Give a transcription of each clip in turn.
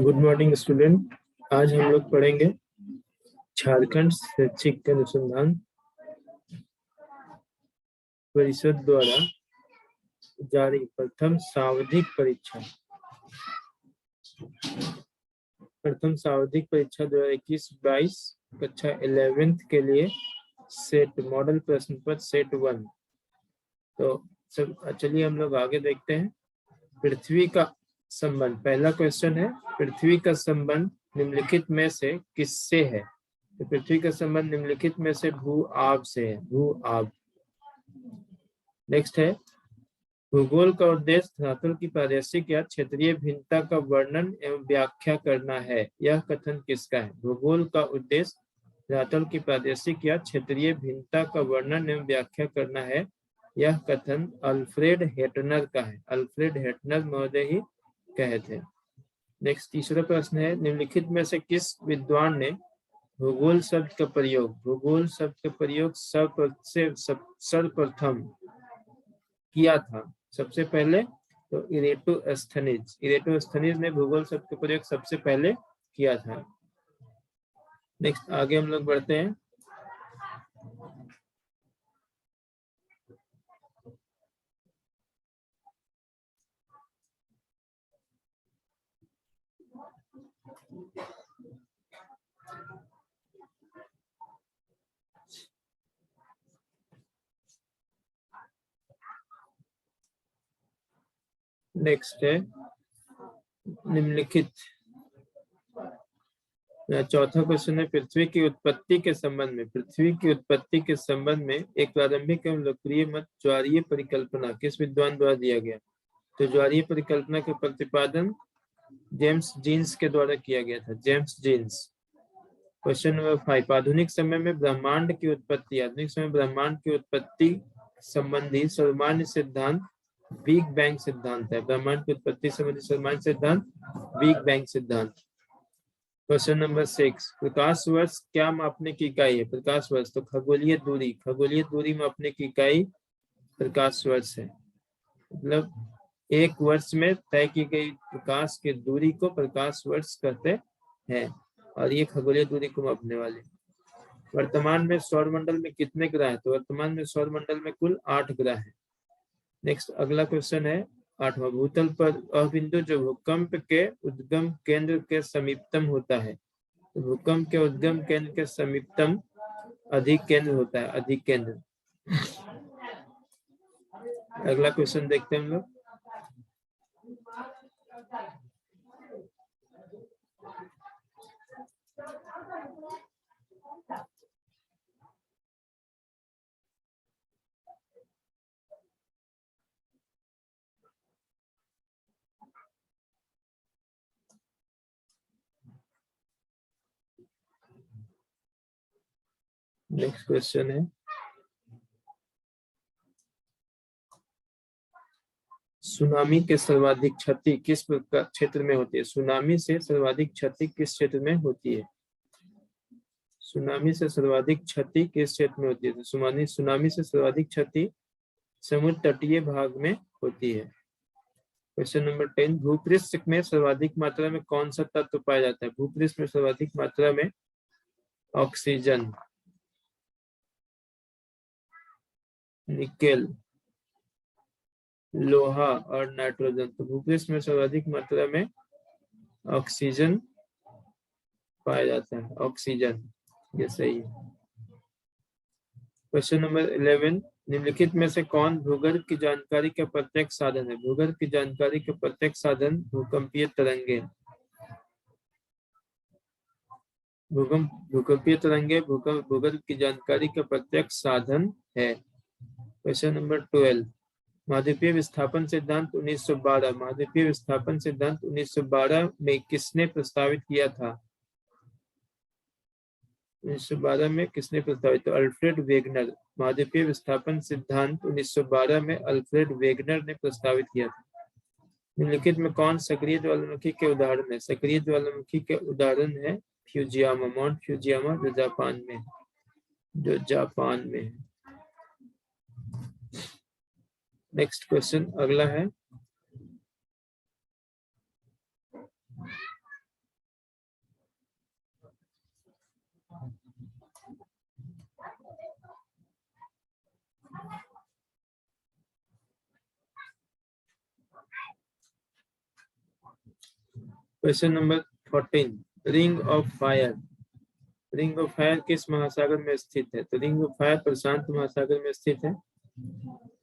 Good morning student. आज हम लोग पढ़ेंगे झारखंड शैक्षिक अनुसंधान परिषद द्वारा जारी प्रथम सावधिक परीक्षा 2021-22 कक्षा 11th के लिए सेट मॉडल प्रश्न पत्र सेट 1। तो सब चलिए हम लोग आगे देखते हैं। पृथ्वी का संबंध, पहला क्वेश्चन है, पृथ्वी का संबंध निम्नलिखित में से किससे है? तो पृथ्वी का संबंध निम्नलिखित में से भू-आब से है, भू-आब। नेक्स्ट है, भूगोल का उद्देश्य धरातल की प्रादेशिक या क्षेत्रीय भिन्नता का वर्णन एवं व्याख्या करना है। यह कथन किसका है? भूगोल का उद्देश्य धरातल की प्रादेशिक या क्षेत्रीय भिन्नता का वर्णन एवं व्याख्या करना है। यह कथन अल्फ्रेड हेटनर का है। अल्फ्रेड हेटनर महोदय ही कहे थे। नेक्स्ट तीसरा प्रश्न है, निम्नलिखित में से किस विद्वान ने भूगोल शब्द का प्रयोग, भूगोल शब्द का प्रयोग सर्वप्रथम किया था? सबसे पहले तो इरेटोस्थनीज, इरेटोस्थनीज ने भूगोल शब्द का प्रयोग सबसे पहले किया था। नेक्स्ट आगे हम लोग बढ़ते हैं। नेक्स्ट है निम्नलिखित, चौथा क्वेश्चन है, पृथ्वी की उत्पत्ति के संबंध में, पृथ्वी की उत्पत्ति के संबंध में एक प्रारंभिक एवं लोकप्रिय मत ज्वारीय परिकल्पना किस विद्वान द्वारा दिया गया? तो ज्वारीय परिकल्पना का प्रतिपादन जेम्स जीन्स के द्वारा किया गया था, जेम्स जीन्स। क्वेश्चन नंबर 5, आधुनिक समय में ब्रह्मांड की उत्पत्ति, आधुनिक समय ब्रह्मांड की उत्पत्ति संबंधी सर्वमान्य सिद्धांत बिग बैंग सिद्धांत है। ब्रह्मांड की उत्पत्ति संबंधी सर्वमान्य सिद्धांत बिग बैंग सिद्धांत। क्वेश्चन नंबर 6, प्रकाश वर्ष क्या मापने की इकाई है? प्रकाश वर्ष तो खगोलीय दूरी, खगोलीय दूरी मापने की इकाई प्रकाश वर्ष है। मतलब एक वर्ष में तय की गई प्रकाश की दूरी को प्रकाश वर्ष कहते हैं, और ये खगोलीय दूरी को मापने वाले। वर्तमान में सौरमंडल में कितने ग्रह हैं? तो वर्तमान में सौरमंडल में कुल 8 ग्रह हैं। नेक्स्ट अगला क्वेश्चन है 8वां, भूतल पर वह बिंदु जो भूकंप के उद्गम केंद्र के समीपतम होता है। तो भूकंप के उद्गम केंद्र के समीपतम अधिक केंद्र होता है, अधिक केंद्र। अगला क्वेश्चन देखते हैं हम लोग। नेक्स्ट क्वेश्चन है, सुनामी के सर्वाधिक क्षति किस क्षेत्र में होती है? सुनामी से सर्वाधिक क्षति किस क्षेत्र में होती है? सुनामी से सर्वाधिक क्षति किस क्षेत्र में होती है? तो सुनामी से सर्वाधिक क्षति समुद्र तटीय भाग में होती है। क्वेश्चन नंबर 10, भूपृष्ठ में सर्वाधिक मात्रा में कौन सा तत्व पाया जाता है? भूपृष्ठ में सर्वाधिक मात्रा में ऑक्सीजन, निकेल, लोहा और नाइट्रोजन। तो भूपृष्ठ में सर्वाधिक मात्रा में ऑक्सीजन पाया जाता है, ऑक्सीजन, ये सही है। क्वेश्चन नंबर 11, निम्नलिखित में से कौन भूगर्भ की जानकारी का प्रत्यक्ष साधन है? भूगर्भ की जानकारी का प्रत्यक्ष साधन भूकंपीय तरंगे, भूकंपीय तरंगे भूगर्भ की जानकारी का प्रत्यक्ष साधन है। क्वेश्चन नंबर 12, महाद्वीपीय विस्थापन सिद्धांत 1912, महाद्वीपीय विस्थापन सिद्धांत 1912 में किसने प्रस्तावित किया था? 1912 में किसने प्रस्तावित? तो अल्फ्रेड वेगनर। महाद्वीपीय विस्थापन सिद्धांत 1912 में अल्फ्रेड वेगनर ने प्रस्तावित किया था। निम्नलिखित में कौन सक्रिय ज्वालामुखी के उदाहरण है? सक्रिय ज्वालामुखी के उदाहरण है फ्यूजियामा, माउंट फ्यूजियामा जो जापान में है। नेक्स्ट क्वेश्चन अगला है, question number 14, ring of fire. Ring of fire किस महासागर में स्थित है? तो रिंग ऑफ फायर प्रशांत महासागर में स्थित है।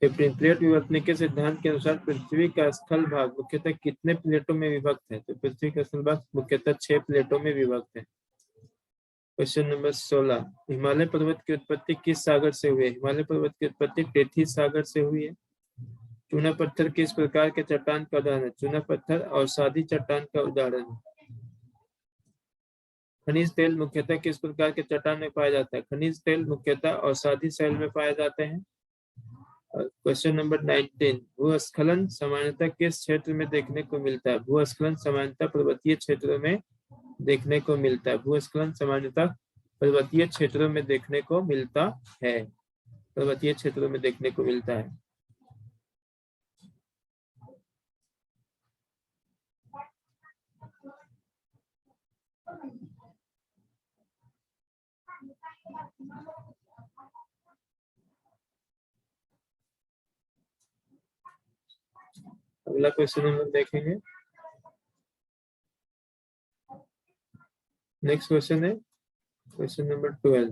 15 प्लेट विवर्तन के सिद्धांत के अनुसार पृथ्वी का स्थल भाग मुख्यतः कितने प्लेटों में विभक्त है? तो पृथ्वी का स्थल भाग मुख्यतः 6 प्लेटों में विभक्त है। क्वेश्चन नंबर 16, हिमालय पर्वत की उत्पत्ति किस सागर से हुई है? हिमालय पर्वत की उत्पत्ति टेथीस सागर से हुई है। चूना पत्थर किस प्रकार के चट्टान का उदाहरण है? चूना पत्थर अवसादी चट्टान का उदाहरण है। खनिज तेल मुख्यतः किस प्रकार के चट्टान में पाया जाता है? खनिज तेल मुख्यतः अवसादी शैल में पाए जाते हैं। क्वेश्चन नंबर 19, भूस्खलन सामान्यतः किस क्षेत्र में देखने को मिलता है? भूस्खलन सामान्यतः पर्वतीय क्षेत्रों में देखने को मिलता है। भूस्खलन सामान्यतः पर्वतीय क्षेत्रों में देखने को मिलता है। पर्वतीय क्षेत्रों में देखने को मिलता है। अगला क्वेश्चन हम लोग देखेंगे। नेक्स्ट क्वेश्चन है क्वेश्चन नंबर 20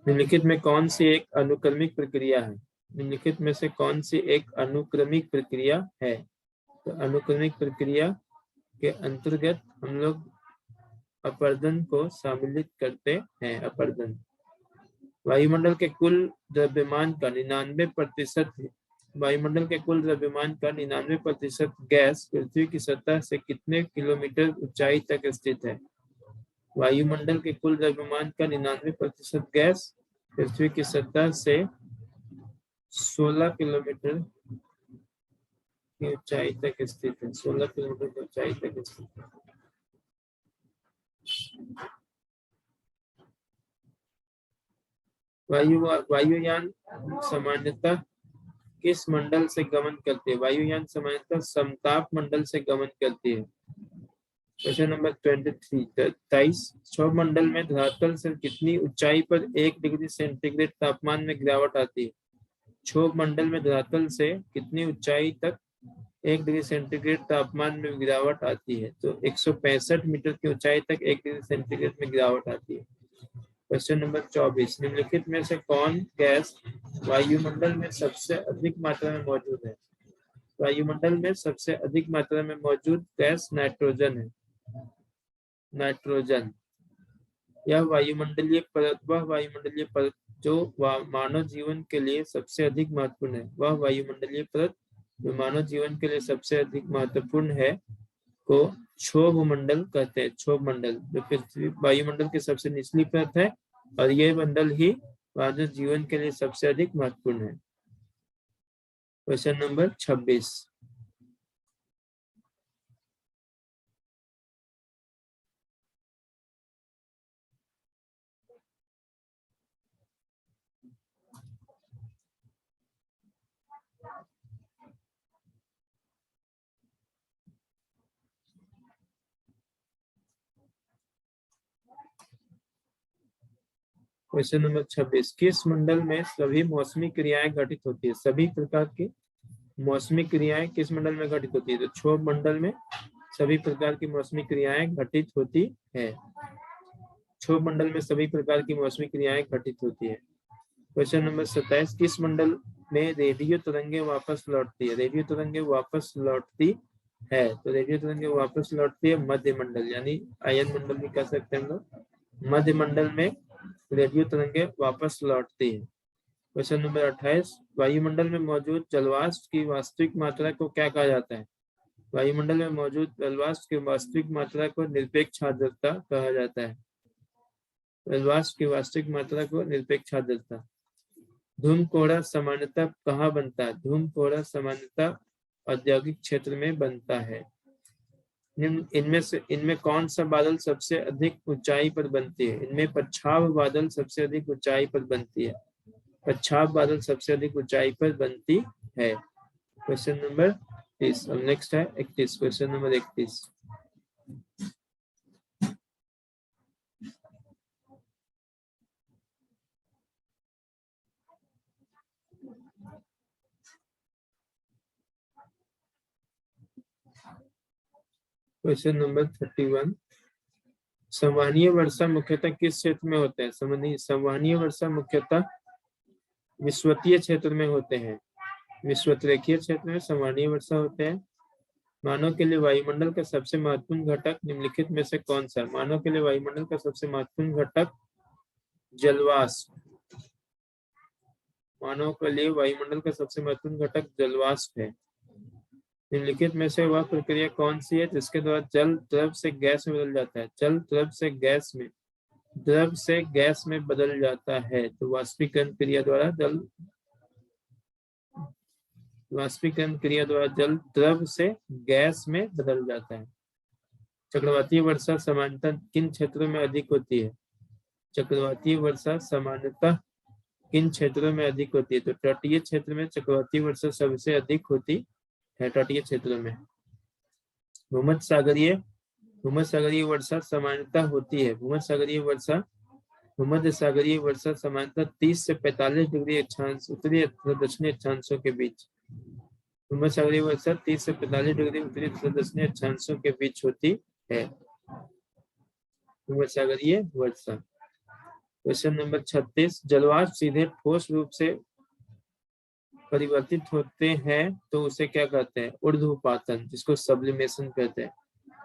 निम्नलिखित में कौन सी एक अनुक्रमिक प्रक्रिया है? निम्नलिखित में से कौन सी एक अनुक्रमिक प्रक्रिया है? तो अनुक्रमिक प्रक्रिया के अंतर्गत हम लोग अपरदन को सम्मिलित करते हैं। अपरदन वायुमंडल के कुल द्रव्यमान का 99% वायुमंडल के कुल द्रव्यमान का 99% गैस पृथ्वी की सतह से कितने किलोमीटर ऊंचाई तक स्थित है? वायुमंडल के कुल द्रव्यमान का 99% गैस पृथ्वी की सतह से 16 किलोमीटर की ऊंचाई तक स्थित है। 16 किलोमीटर की ऊंचाई तक स्थित है। वायुयान सामान्यतः किस मंडल से गमन करती है? वायुयान सामान्यतः समताप मंडल से गमन करती है। क्वेश्चन नंबर 23 क्षोभ मंडल में धरातल से कितनी ऊंचाई पर 1 डिग्री सेंटीग्रेड तापमान में गिरावट आती है? क्षोभ मंडल में धरातल से कितनी ऊंचाई तक 1 डिग्री सेंटीग्रेड तापमान में गिरावट आती है? तो 165 मीटर की ऊंचाई तक 1 डिग्री सेंटीग्रेड में गिरावट आती है। क्वेश्चन नंबर 24 निम्नलिखित में से कौन गैस वायुमंडल में सबसे अधिक मात्रा में मौजूद है? वायुमंडल में सबसे अधिक मात्रा में मौजूद गैस नाइट्रोजन है। नाइट्रोजन यह वायुमंडलीय परत जो मानव जीवन के लिए सबसे अधिक महत्वपूर्ण है। वह वायुमंडलीय परत जो मानव जीवन के लिए सबसे अधिक महत्वपूर्ण है को क्षोभ मंडल कहते हैं। क्षोभ मंडल जो पृथ्वी वायुमंडल की सबसे निचली परत है और यह मंडल ही मानव जीवन के लिए सबसे अधिक महत्वपूर्ण है। क्वेश्चन नंबर 26 क्वेश्चन नंबर 26 किस मंडल में सभी मौसमी क्रियाएं घटित होती है? सभी प्रकार की मौसमी क्रियाएं किस मंडल में घटित होती है? तो क्षोभ मंडल में सभी प्रकार की मौसमी क्रियाएं घटित होती है। क्षोभ मंडल में सभी प्रकार की मौसमी क्रियाएं घटित होती है। क्वेश्चन नंबर 27 किस मंडल में रेडियो तरंगे वापस लौटती है? रेडियो तरंगे वापस लौटती है। तो रेडियो तरंगे वापस लौटती है मध्य मंडल, यानी आयन मंडल भी कह सकते हैं हम लोग। मध्य मंडल में रेडियो तरंगे वापस लौटती है। क्वेश्चन नंबर 28 वायुमंडल में मौजूद जलवाष्प की वास्तविक मात्रा को क्या कहा जाता है? वायुमंडल में मौजूद जलवाष्प की वास्तविक मात्रा को निरपेक्ष आर्द्रता कहा जाता है। जलवाष्प की वास्तविक मात्रा को निरपेक्ष आर्द्रता। धूम कोहरा सामान्यतः कहाँ बनता है? धूम कोहरा सामान्यतः औद्योगिक क्षेत्र में बनता है। इनमें कौन सा बादल सबसे अधिक ऊंचाई पर बनती है? इनमें पच्छाव बादल सबसे अधिक ऊंचाई पर बनती है। पच्छाप बादल सबसे अधिक ऊंचाई पर बनती है? Question number 30। अब नेक्स्ट है 31, क्वेश्चन नंबर 31। Question number 31। संवहनीय वर्षा मुख्यतः किस क्षेत्र में होते हैं? संवहनीय वर्षा मुख्यतः विषुवतीय क्षेत्र में होते हैं। विषुवतरेखीय क्षेत्र में संवहनीय वर्षा होते हैं। मानव के लिए वायुमंडल का सबसे महत्वपूर्ण घटक निम्नलिखित में से कौन सा? मानव के लिए वायुमंडल का सबसे महत्वपूर्ण घटक जलवाष्प। मानव के लिए वायुमंडल का सबसे महत्वपूर्ण घटक जलवाष्प है। निम्नलिखित में से वह प्रक्रिया कौन सी है जिसके द्वारा जल द्रव से गैस में बदल जाता है? जल द्रव से गैस में बदल जाता है। तो वाष्पीकरण क्रिया द्वारा जल द्रव से गैस में बदल जाता है। चक्रवातीय वर्षा सामान्यतः किन क्षेत्रों में अधिक होती है? चक्रवातीय वर्षा सामान्यतः किन क्षेत्रों में अधिक होती है? तो तटीय क्षेत्र में चक्रवातीय वर्षा सबसे अधिक होती है। तटीय क्षेत्रों में भूमध्यसागरीय वर्षा सामान्यतः होती है। भूमध्य सागरीय वर्षा सामान्यतः 30 से 45 डिग्री अक्षांश उत्तरी तथा दक्षिणी अक्षांशों के बीच। भूमध्य सागरीय वर्षा 30 से 45 डिग्री उत्तरी तथा दक्षिणी अक्षांशों के बीच होती है। भूमध्य सागरीय वर्षा। Question number 36। जलवाष्प सीधे ठोस रूप से परिवर्तित होते हैं तो उसे क्या कहते हैं? ऊर्ध्वपातन, जिसको सब्लिमेशन कहते हैं।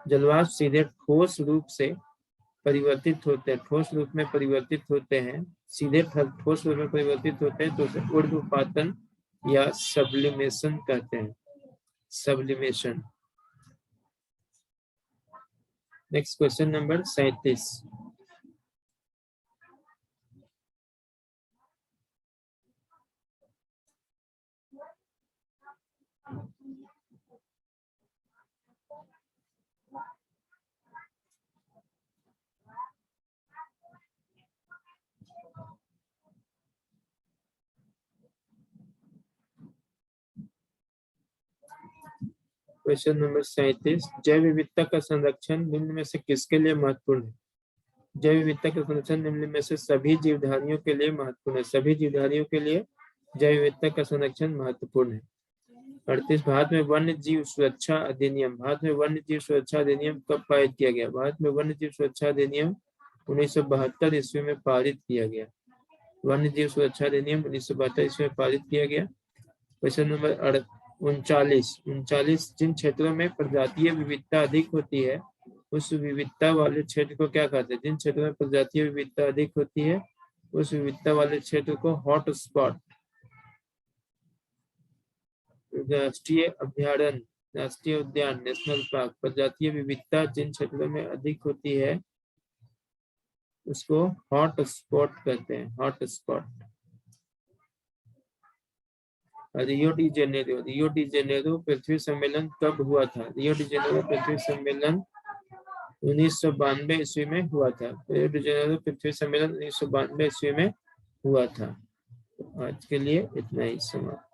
जलवाष्प सीधे ठोस रूप से परिवर्तित होते हैं, ठोस रूप में परिवर्तित होते हैं, सीधे ठोस रूप में परिवर्तित होते हैं तो उसे ऊर्ध्वपातन या सब्लिमेशन कहते हैं। Sublimation. Next question number 37। Question number 37। जैव विविधता का संरक्षण निम्न में से किसके लिए महत्वपूर्ण है? जैव विविधता का संरक्षण निम्न में से सभी जीवधारियों के लिए महत्वपूर्ण है। सभी जीवधारियों के लिए जैव विविधता का संरक्षण महत्वपूर्ण है। 38। भारत में वन्य जीव सुरक्षा अधिनियम कब पारित किया गया? भारत में वन्य जीव सुरक्षा अधिनियम 1972 ईस्वी में पारित किया गया। वन्य जीव सुरक्षा अधिनियम 1972 ईस्वी में पारित किया गया। Question number 39। जिन क्षेत्रों में प्रजातीय विविधता अधिक होती है उस विविधता वाले क्षेत्र को क्या कहते हैं? जिन क्षेत्रों में प्रजातीय विविधता अधिक होती है उस विविधता वाले क्षेत्र को हॉट स्पॉट, राष्ट्रीय अभ्यारण्य, राष्ट्रीय उद्यान, नेशनल पार्क। प्रजातीय विविधता जिन क्षेत्रों में अधिक होती है उसको हॉट स्पॉट कहते हैं। Hot spot. Rio de Janeiro पृथ्वी सम्मेलन कब हुआ था? रियो डी जेनेरो पृथ्वी सम्मेलन 1992 ईस्वी में हुआ था। रियो डी जेनेरो पृथ्वी सम्मेलन 1992 ईस्वी में हुआ था। आज के लिए इतना ही समाप्त।